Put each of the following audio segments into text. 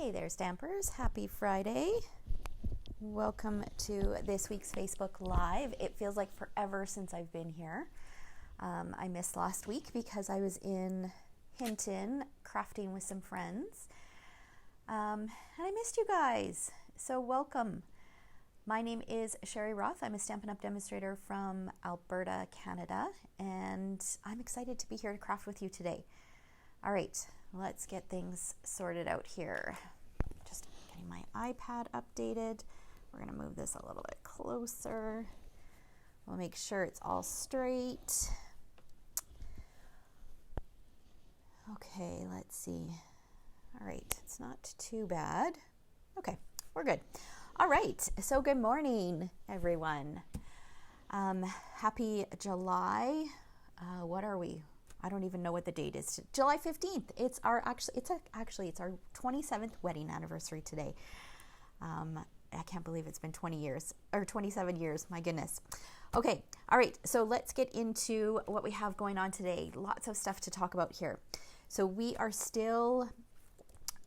Hey there, Stampers. Happy Friday. Welcome to this week's Facebook Live. It feels like forever since I've been here. I missed last week because I was in Hinton crafting with some friends. And I missed you guys. So welcome. My name is Sherry Roth. I'm a Stampin' Up! Demonstrator from Alberta, Canada. And I'm excited to be here to craft with you today. All right, let's get things sorted out here. Just getting my iPad updated. We're going to move this a little bit closer. We'll make sure it's all straight. Okay, let's see. All right, it's not too bad. Okay, we're good. All right, so good morning, everyone. Happy July. What are we? I don't even know what the date is. July 15th. It's our 27th wedding anniversary today. I can't believe it's been 20 years or 27 years. My goodness. Okay. All right. So let's get into what we have going on today. Lots of stuff to talk about here. So we are still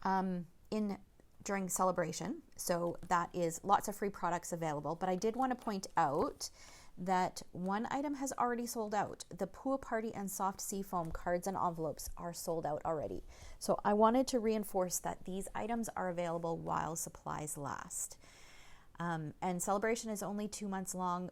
during celebration. So that is lots of free products available. But I did want to point out that one item has already sold out. The Pool Party and Soft Seafoam cards and envelopes are sold out already. So I wanted to reinforce that these items are available while supplies last. And celebration is only 2 months long.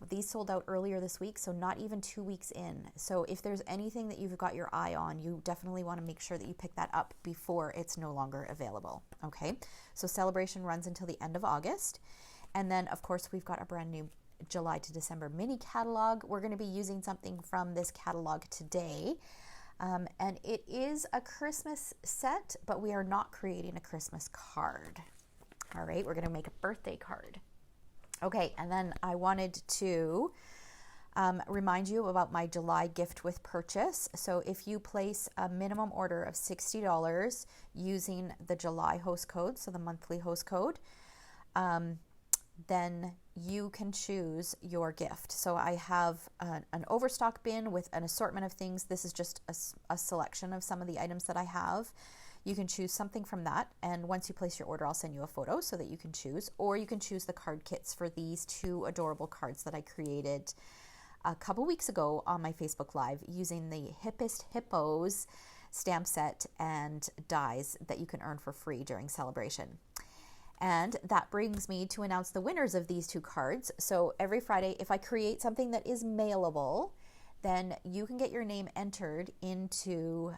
These sold out earlier this week, so not even 2 weeks in. So if there's anything that you've got your eye on, you definitely want to make sure that you pick that up before it's no longer available. Okay, so celebration runs until the end of August. And then, of course, we've got a brand new July to December mini catalog. We're going to be using something from this catalog today. And it is a Christmas set, but we are not creating a Christmas card. All right, we're going to make a birthday card. Okay, and then I wanted to remind you about my July gift with purchase. So if you place a minimum order of $60 using the July host code, so the monthly host code, then you can choose your gift. So I have an overstock bin with an assortment of things. This is just a selection of some of the items that I have. You can choose something from that, and once you place your order, I'll send you a photo so that you can choose, or you can choose the card kits for these two adorable cards that I created a couple weeks ago on my Facebook Live using the Hippest Hippos stamp set and dies that you can earn for free during celebration. And that brings me to announce the winners of these two cards. So every Friday, if I create something that is mailable, then you can get your name entered into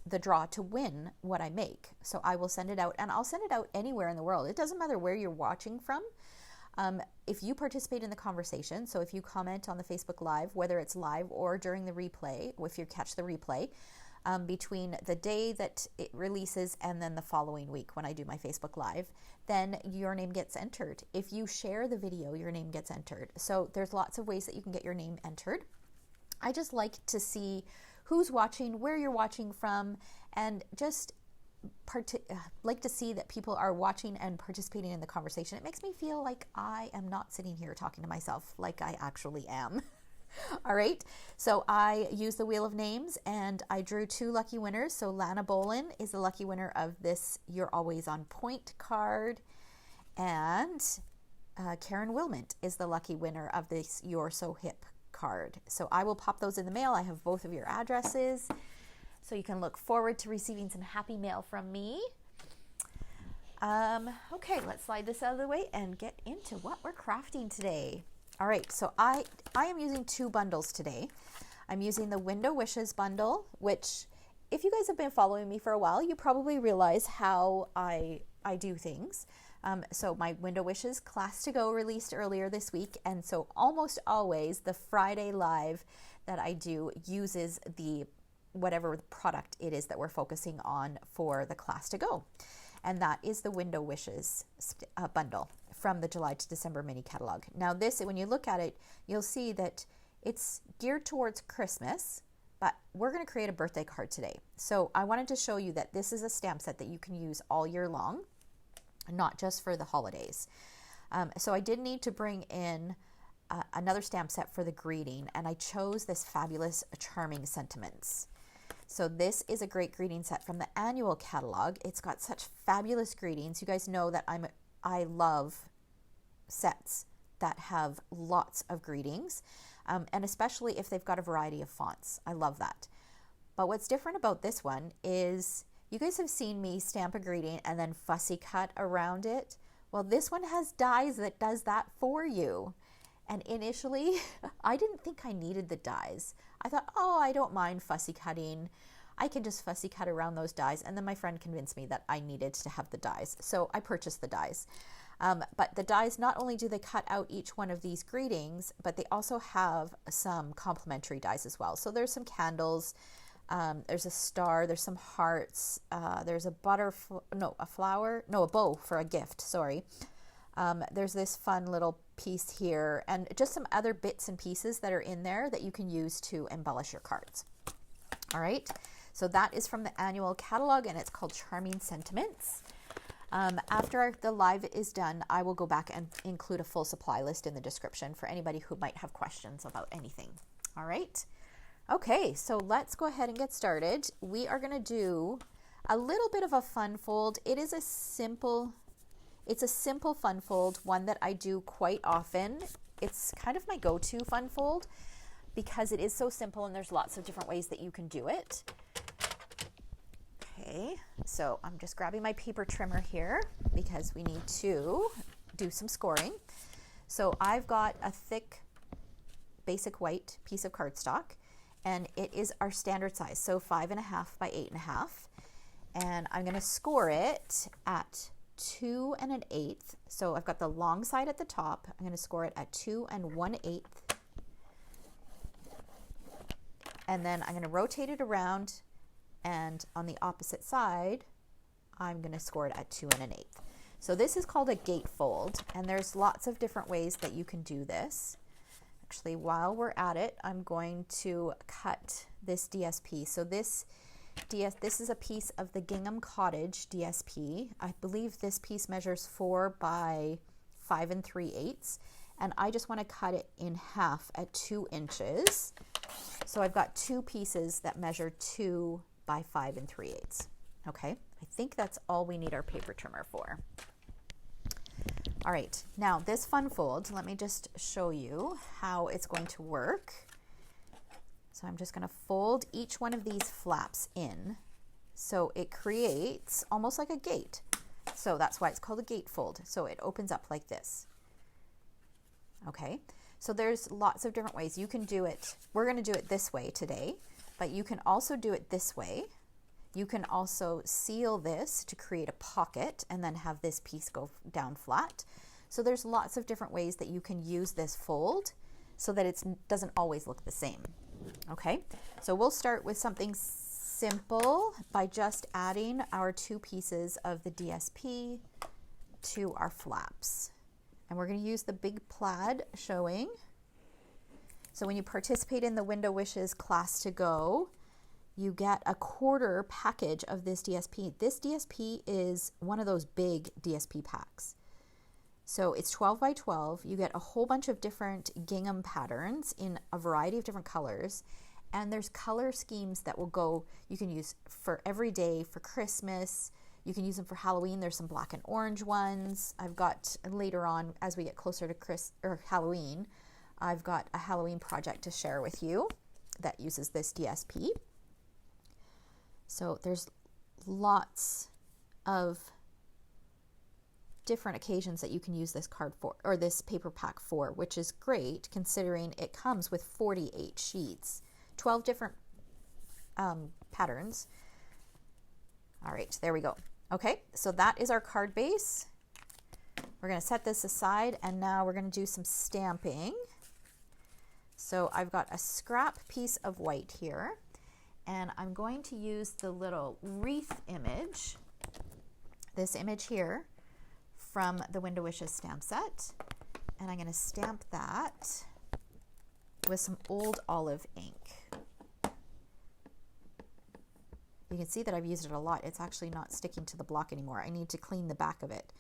the draw to win what I make. So I will send it out, and I'll send it out anywhere in the world. It doesn't matter where you're watching from. If you participate in the conversation, so if you comment on the Facebook Live, whether it's live or during the replay, or if you catch the replay, between the day that it releases and then the following week when I do my Facebook Live, then your name gets entered. If you share the video, your name gets entered. So there's lots of ways that you can get your name entered. I just like to see who's watching, where you're watching from, and just like to see that people are watching and participating in the conversation. It makes me feel like I am not sitting here talking to myself like I actually am. All right, so I used the Wheel of Names and I drew two lucky winners. So Lana Bolin is the lucky winner of this You're Always on Point card, and Karen Wilmont is the lucky winner of this You're So Hip card. So I will pop those in the mail. I have both of your addresses, so you can look forward to receiving some happy mail from me. Okay, let's slide this out of the way and get into what we're crafting today. All right, so I am using two bundles today. I'm using the Window Wishes bundle, which if you guys have been following me for a while, you probably realize how I do things. So my Window Wishes Class to Go released earlier this week, and so almost always the Friday live that I do uses whatever product it is that we're focusing on for the Class to Go. And that is the Window Wishes bundle from the July to December mini catalog. Now this, when you look at it, you'll see that it's geared towards Christmas, but we're going to create a birthday card today. So I wanted to show you that this is a stamp set that you can use all year long, not just for the holidays. So I did need to bring in another stamp set for the greeting, and I chose this fabulous Charming Sentiments. So this is a great greeting set from the annual catalog. It's got such fabulous greetings. You guys know that I love sets that have lots of greetings, and especially if they've got a variety of fonts. I love that. But what's different about this one is you guys have seen me stamp a greeting and then fussy cut around it. Well, this one has dies that does that for you. And initially, I didn't think I needed the dies. I thought, oh, I don't mind fussy cutting. I can just fussy cut around those dies. And then my friend convinced me that I needed to have the dies. So I purchased the dies. But the dies, not only do they cut out each one of these greetings, but they also have some complementary dies as well. So there's some candles, there's a star, there's some hearts, there's a bow for a gift, sorry. There's this fun little piece here, and just some other bits and pieces that are in there that you can use to embellish your cards. All right, so that is from the annual catalog, and it's called Charming Sentiments. After the live is done, I will go back and include a full supply list in the description for anybody who might have questions about anything. All right. Okay, so let's go ahead and get started. We are going to do a little bit of a fun fold. It's a simple fun fold, one that I do quite often. It's kind of my go-to fun fold because it is so simple and there's lots of different ways that you can do it. Okay, so I'm just grabbing my paper trimmer here because we need to do some scoring. So I've got a thick basic white piece of cardstock, and it is our standard size, so 5.5 by 8.5, and I'm going to score it at 2 1/8. So I've got the long side at the top. I'm going to score it at 2 1/8, and then I'm going to rotate it around, and on the opposite side I'm going to score it at 2 1/8. So this is called a gatefold, and there's lots of different ways that you can do this. Actually, while we're at it, I'm going to cut this DSP. So this is a piece of the Gingham Cottage DSP. I believe this piece measures 4 by 5 3/8, and I just want to cut it in half at 2 inches. So I've got two pieces that measure 2 by 5 3/8. Okay, I think that's all we need our paper trimmer for. All right, now this fun fold, let me just show you how it's going to work. So I'm just going to fold each one of these flaps in so it creates almost like a gate. So that's why it's called a gatefold. So it opens up like this. Okay, so there's lots of different ways you can do it. We're going to do it this way today, but you can also do it this way. You can also seal this to create a pocket and then have this piece go down flat. So there's lots of different ways that you can use this fold so that it doesn't always look the same. Okay, so we'll start with something simple by just adding our two pieces of the DSP to our flaps. And we're going to use the big plaid showing. So when you participate in the Window Wishes Class to Go, you get a quarter package of this DSP. This DSP is one of those big DSP packs. So it's 12 by 12. You get a whole bunch of different gingham patterns in a variety of different colors. And there's color schemes that will go, you can use for every day, for Christmas. You can use them for Halloween. There's some black and orange ones. I've got later on, as we get closer to Halloween, I've got a Halloween project to share with you that uses this DSP. So there's lots of different occasions that you can use this card for, or this paper pack for, which is great considering it comes with 48 sheets, 12 different patterns. All right, there we go. Okay, so that is our card base. We're going to set this aside, and now we're going to do some stamping. So I've got a scrap piece of white here, and I'm going to use the little wreath image, this image here from the Window Wishes stamp set, and I'm going to stamp that with some old olive ink. You can see that I've used it a lot. It's actually not sticking to the block anymore. I need to clean the back of it.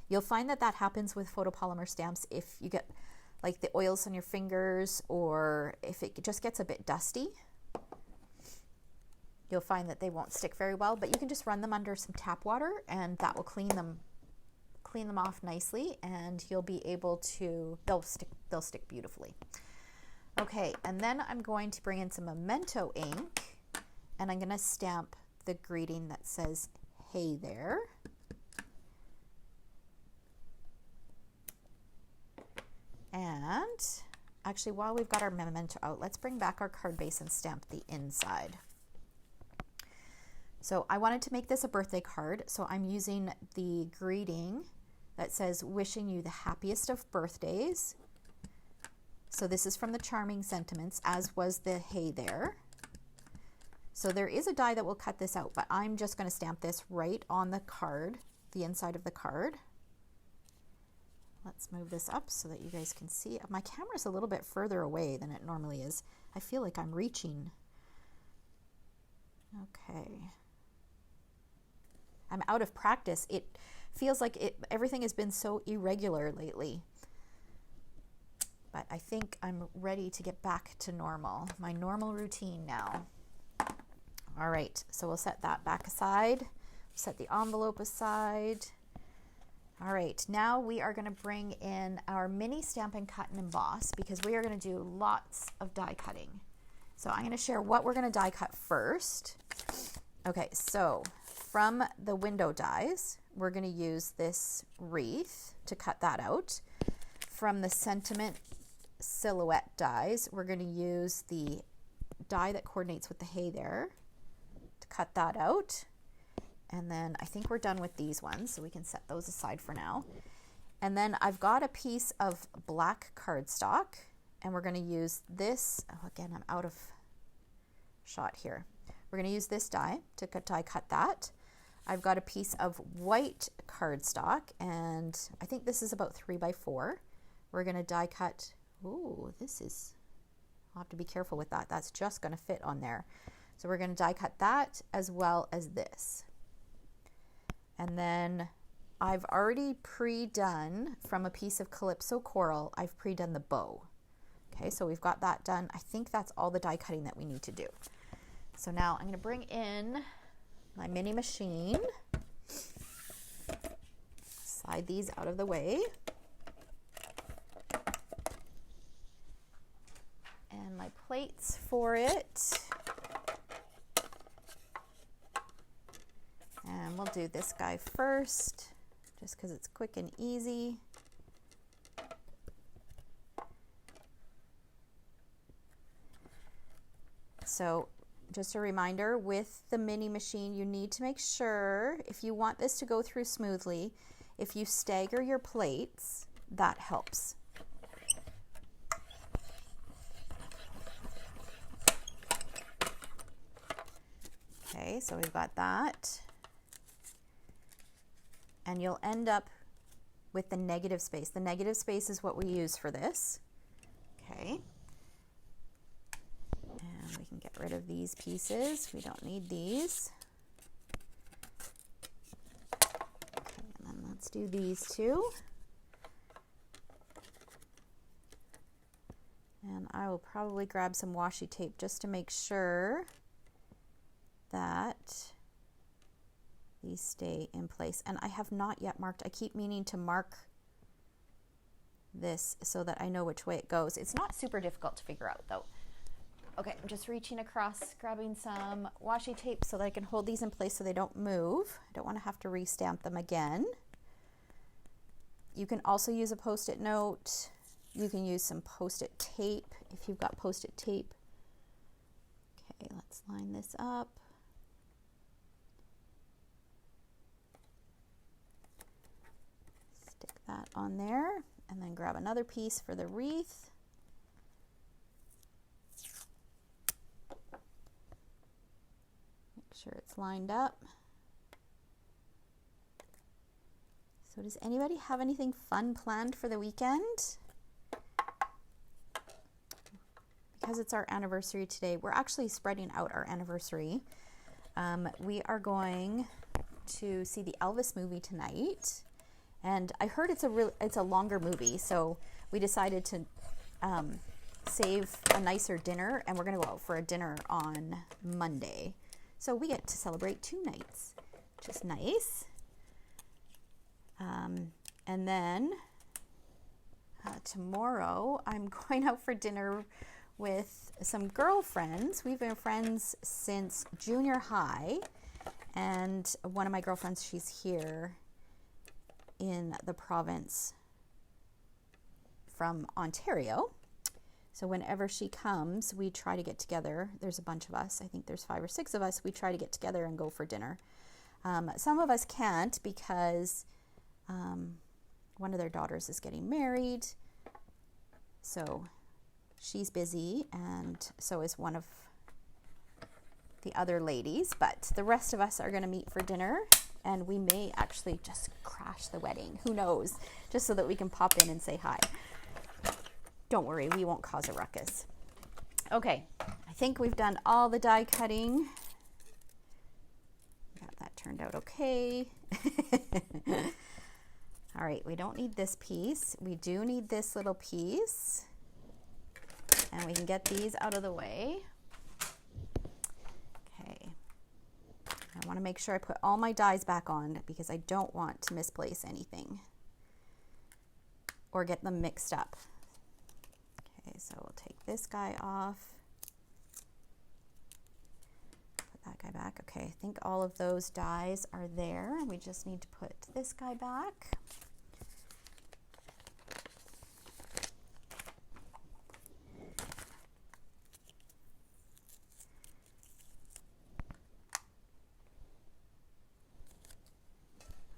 You'll find that that happens with photopolymer stamps if you get like the oils on your fingers, or if it just gets a bit dusty. you'll find that they won't stick very well, but you can just run them under some tap water and that will clean them off nicely, and you'll be able to, they'll stick beautifully. Okay, and then I'm going to bring in some Memento ink and I'm going to stamp the greeting that says, "Hey there." And actually, while we've got our Memento out, let's bring back our card base and stamp the inside. So I wanted to make this a birthday card, so I'm using the greeting that says, "Wishing you the happiest of birthdays." So this is from the Charming Sentiments, as was the "Hey there." So there is a die that will cut this out, but I'm just going to stamp this right on the card, the inside of the card. Let's move this up so that you guys can see. My camera's a little bit further away than it normally is. I feel like I'm reaching. Okay. I'm out of practice. It feels like everything has been so irregular lately. But I think I'm ready to get back to normal, my normal routine now. All right, so we'll set that back aside, set the envelope aside. All right, now we are going to bring in our mini Stampin' Cut and Emboss because we are going to do lots of die cutting. So I'm going to share what we're going to die cut first. Okay, so from the window dies, we're going to use this wreath to cut that out. From the Sentiment Silhouette dies, we're going to use the die that coordinates with the "Hey there" to cut that out. And then I think we're done with these ones, so we can set those aside for now. And then I've got a piece of black cardstock, and we're going to use this. Oh, again, I'm out of shot here. We're going to use this die to die cut that. I've got a piece of white cardstock, and I think this is about 3 by 4. We're going to die cut. Ooh, this is, I'll have to be careful with that. That's just going to fit on there. So we're going to die cut that as well as this. And then I've already pre-done from a piece of Calypso Coral, I've pre-done the bow. Okay, so we've got that done. I think that's all the die cutting that we need to do. So now I'm going to bring in my mini machine, slide these out of the way, and my plates for it. And we'll do this guy first, just because it's quick and easy. So just a reminder, with the mini machine, you need to make sure, if you want this to go through smoothly, if you stagger your plates, that helps. Okay, so we've got that. And you'll end up with the negative space. The negative space is what we use for this. Okay. And we can get rid of these pieces. We don't need these. Okay, and then let's do these two. And I will probably grab some washi tape just to make sure that these stay in place. And I have not yet marked, I keep meaning to mark this so that I know which way it goes. It's not super difficult to figure out though. Okay, I'm just reaching across, grabbing some washi tape so that I can hold these in place so they don't move. I don't want to have to restamp them again. You can also use a Post-it note. You can use some Post-it tape if you've got Post-it tape. Okay, let's line this up. Stick that on there and then grab another piece for the wreath. Make sure it's lined up. So does anybody have anything fun planned for the weekend? Because it's our anniversary today, we're actually spreading out our anniversary. We are going to see the Elvis movie tonight. And I heard it's a longer movie, so we decided to save a nicer dinner, and we're going to go out for a dinner on Monday. So we get to celebrate 2 nights, which is nice. And then tomorrow I'm going out for dinner with some girlfriends. We've been friends since junior high, and one of my girlfriends, she's here in the province from Ontario. So whenever she comes, we try to get together. There's a bunch of us. I think there's 5 or 6 of us. We try to get together and go for dinner. Some of us can't because one of their daughters is getting married. So she's busy, and so is one of the other ladies. But the rest of us are going to meet for dinner, and we may actually just crash the wedding. Who knows? Just so that we can pop in and say hi. Don't worry, we won't cause a ruckus. Okay, I think we've done all the die cutting. Got that turned out okay. All right, we don't need this piece. We do need this little piece. And we can get these out of the way. Okay. I want to make sure I put all my dies back on because I don't want to misplace anything or get them mixed up. Okay, so we'll take this guy off. Put that guy back. Okay, I think all of those dies are there. We just need to put this guy back.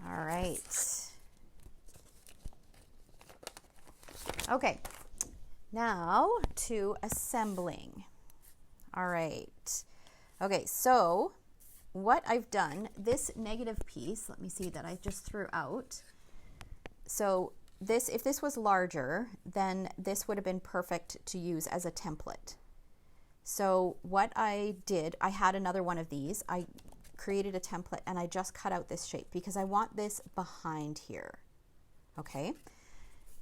All right. Okay. Now to assembling. All right. Okay, so what I've done, this negative piece, let me see that I just threw out. So this, if this was larger, then this would have been perfect to use as a template. So what I did, I had another one of these. I created a template and I just cut out this shape because I want this behind here. Okay.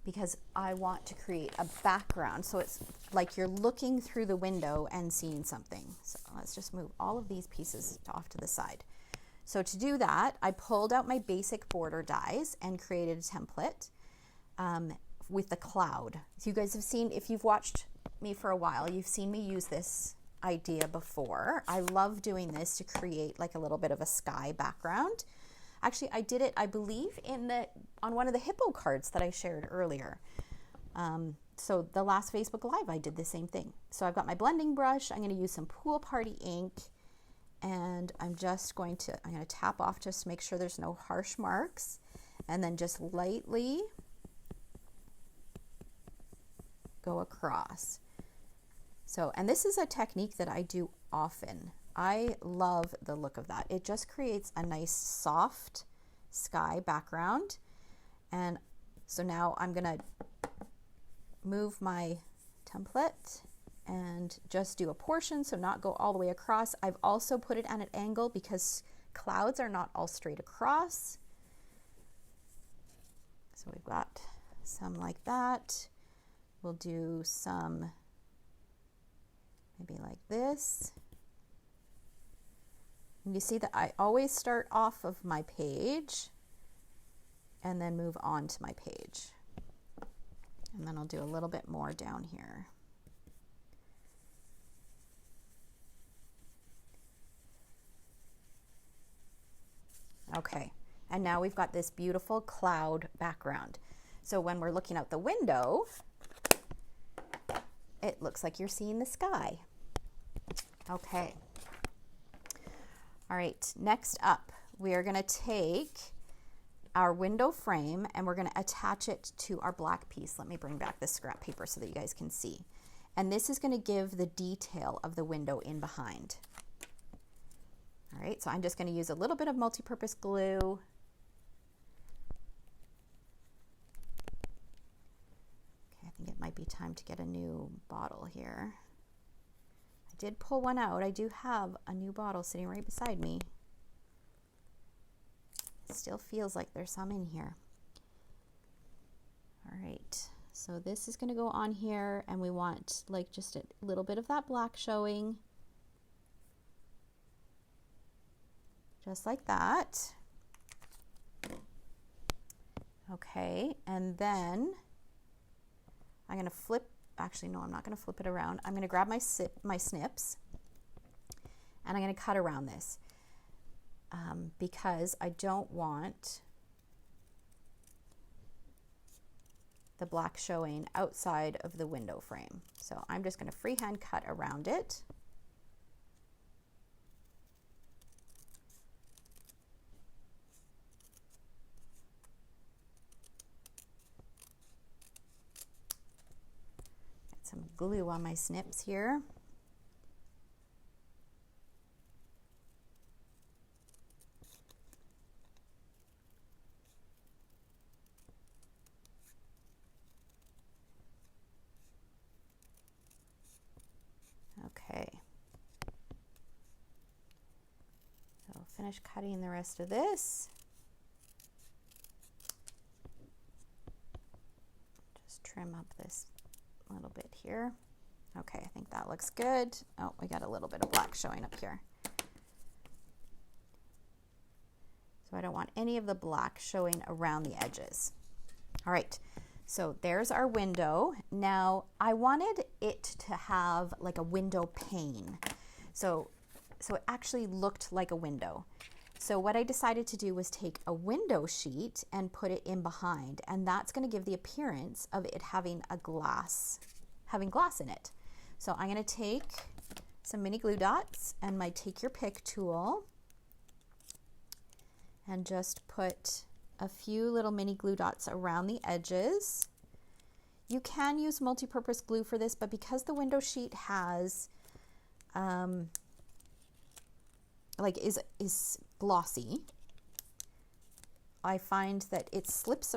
Because I want to create a background. So it's like you're looking through the window and seeing something. So let's just move all of these pieces off to the side. So to do that, I pulled out my basic border dies and created a template with the cloud. So you guys have seen, if you've watched me for a while, you've seen me use this idea before. I love doing this to create like a little bit of a sky background. Actually, I did it, I believe, on one of the hippo cards that I shared earlier. So the last Facebook Live, I did the same thing. So I've got my blending brush. I'm going to use some Pool Party ink, and I'm going to tap off just to make sure there's no harsh marks, and then just lightly go across. So, and this is a technique that I do often. I love the look of that. It just creates a nice soft sky background. And so now I'm gonna move my template and just do a portion, so not go all the way across. I've also put it at an angle because clouds are not all straight across. So we've got some like that. We'll do some maybe like this. And you see that I always start off of my page and then move on to my page. And then I'll do a little bit more down here. Okay, and now we've got this beautiful cloud background. So when we're looking out the window, it looks like you're seeing the sky. Okay. All right, next up, we are going to take our window frame and we're going to attach it to our black piece. Let me bring back this scrap paper so that you guys can see. And this is going to give the detail of the window in behind. All right, so I'm just going to use a little bit of multi-purpose glue. Okay, I think it might be time to get a new bottle here. I did pull one out. I do have a new bottle sitting right beside me. It still feels like there's some in here. All right, so this is going to go on here, and we want like just a little bit of that black showing. just like that. Okay, and then I'm going to flip, actually no, I'm not going to flip it around. I'm going to grab my snips and I'm going to cut around this because I don't want the black showing outside of the window frame. So I'm just going to freehand cut around it. Get some glue on my snips here. Okay, so finish cutting the rest of this. Just trim up this little bit here. Okay, I think that looks good. Oh, we got a little bit of black showing up here. So I don't want any of the black showing around the edges. All right. So there's our window. Now I wanted it to have like a window pane. So it actually looked like a window. So what I decided to do was take a window sheet and put it in behind, and that's going to give the appearance of it having glass in it. So I'm going to take some mini glue dots and my take your pick tool and just put a few little mini glue dots around the edges. You can use multi-purpose glue for this, but because the window sheet has is glossy, I find that it slips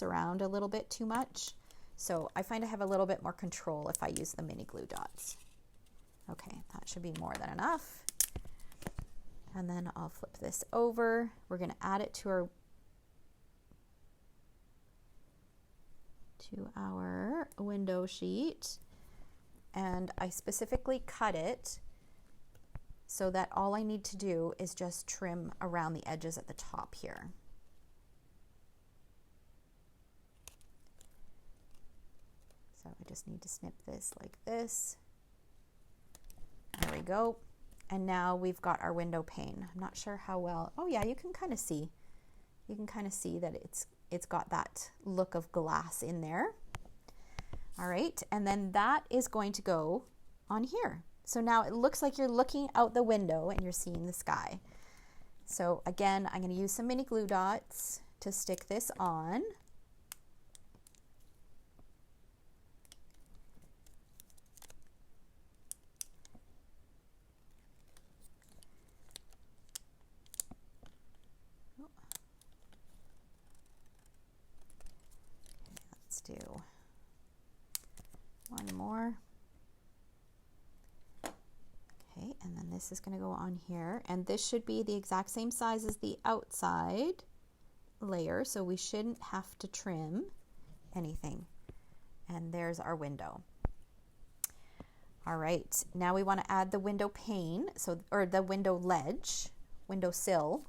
around a little bit too much. So I find I have a little bit more control if I use the mini glue dots. Okay, that should be more than enough. And then I'll flip this over. We're going to add it to our window sheet, and I specifically cut it so that all I need to do is just trim around the edges at the top here. So I just need to snip this like this. There we go. And now we've got our window pane. I'm not sure how well, oh yeah, you can kind of see. You can kind of see that it's got that look of glass in there. All right, and then that is going to go on here. So now it looks like you're looking out the window and you're seeing the sky. So again, I'm going to use some mini glue dots to stick this on. Let's do one more. Okay, and then this is going to go on here, and this should be the exact same size as the outside layer, so we shouldn't have to trim anything. And there's our window. All right, now we want to add the window pane, or the window ledge, window sill,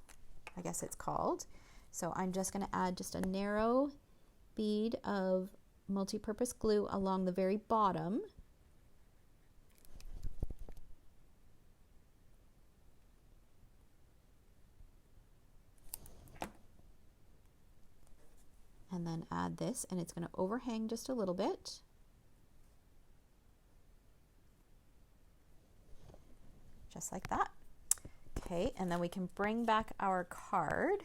I guess it's called. So I'm just going to add just a narrow bead of multi-purpose glue along the very bottom. And then add this, and it's going to overhang just a little bit. Just like that. Okay, and then we can bring back our card.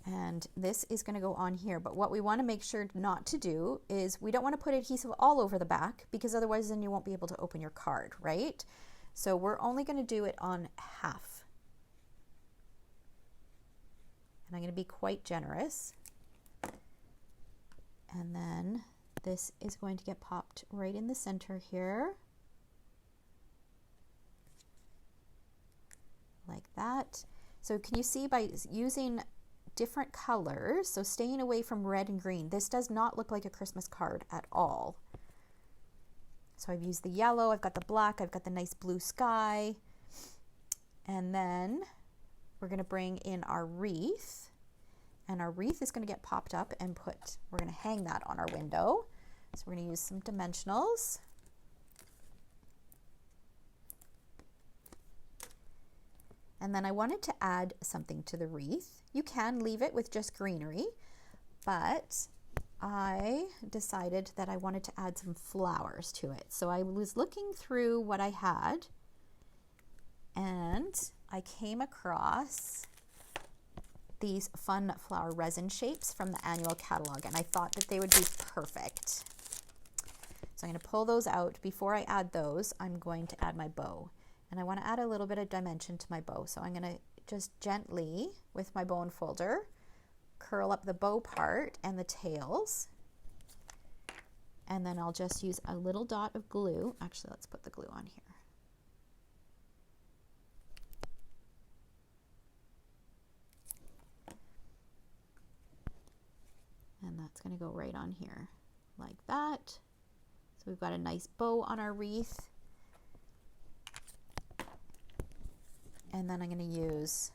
And this is going to go on here, but what we want to make sure not to do is we don't want to put adhesive all over the back, because otherwise then you won't be able to open your card, right? So we're only going to do it on half. And I'm going to be quite generous. And then this is going to get popped right in the center here. Like that. So can you see by using different colors, so staying away from red and green, this does not look like a Christmas card at all. So I've used the yellow, I've got the black, I've got the nice blue sky. And then we're going to bring in our wreath. And our wreath is going to get popped up and we're going to hang that on our window. So we're going to use some dimensionals. And then I wanted to add something to the wreath. You can leave it with just greenery, but I decided that I wanted to add some flowers to it. So I was looking through what I had, and I came across these fun flower resin shapes from the annual catalog, and I thought that they would be perfect. So I'm going to pull those out. Before I add those, I'm going to add my bow. And I want to add a little bit of dimension to my bow. So I'm going to just gently, with my bow unfolder, curl up the bow part and the tails. And then I'll just use a little dot of glue. Actually, let's put the glue on here. And that's going to go right on here like that. So we've got a nice bow on our wreath. And then I'm going to use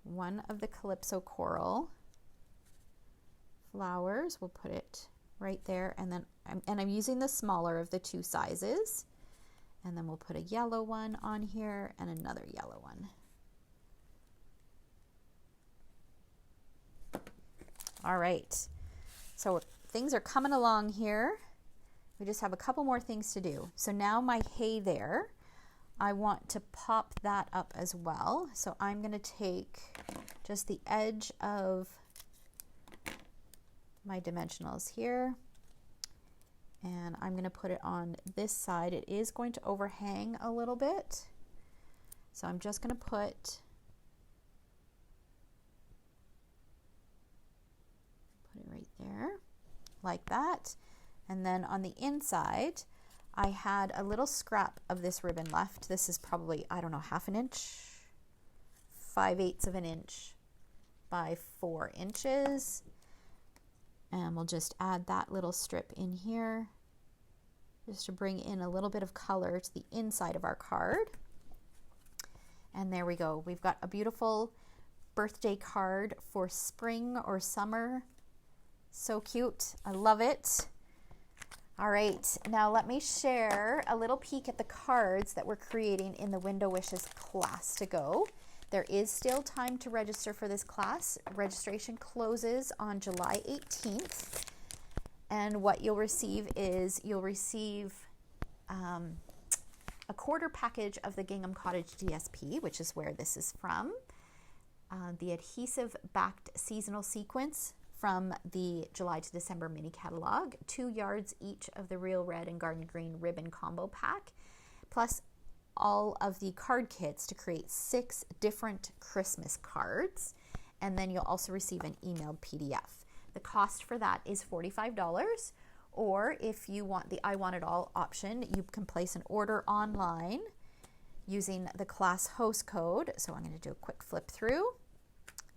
one of the Calypso coral flowers. We'll put it right there. And then I'm using the smaller of the two sizes. And then we'll put a yellow one on here and another yellow one. All right. So things are coming along here. We just have a couple more things to do. So now my hay there, I want to pop that up as well. So I'm going to take just the edge of my dimensionals here, and I'm going to put it on this side. It is going to overhang a little bit. So I'm just going to put it right there like that. And then on the inside, I had a little scrap of this ribbon left. This is probably, I don't know, half an inch, 5/8 of an inch by 4 inches. And we'll just add that little strip in here just to bring in a little bit of color to the inside of our card. And there we go. We've got a beautiful birthday card for spring or summer. So cute. I love it. All right, now let me share a little peek at the cards that we're creating in the Window Wishes class to go. There is still time to register for this class. Registration closes on July 18th. And what you'll receive is a quarter package of the Gingham Cottage DSP, which is where this is from. The adhesive backed seasonal sequence from the July to December mini catalog, 2 yards each of the Real Red and Garden Green ribbon combo pack, plus all of the card kits to create 6 different Christmas cards. And then you'll also receive an emailed PDF. The cost for that is $45, or if you want the I Want It All option, you can place an order online using the class host code. So I'm going to do a quick flip through.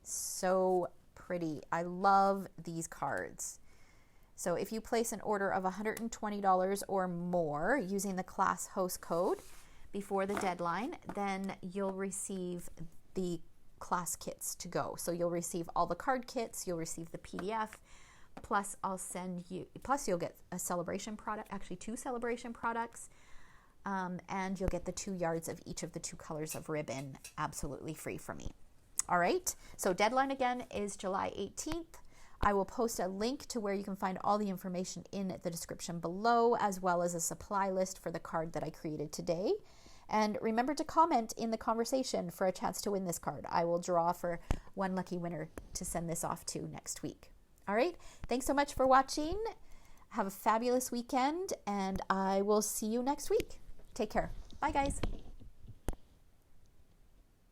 So pretty. I love these cards. So if you place an order of $120 or more using the class host code before the deadline, then you'll receive the class kits to go. So you'll receive all the card kits, you'll receive the PDF, plus you'll get a celebration product, actually 2 celebration products, and you'll get the 2 yards of each of the 2 colors of ribbon absolutely free from me. All right, so deadline again is July 18th. I will post a link to where you can find all the information in the description below, as well as a supply list for the card that I created today. And remember to comment in the conversation for a chance to win this card. I will draw for one lucky winner to send this off to next week. All right, thanks so much for watching. Have a fabulous weekend, and I will see you next week. Take care. Bye, guys.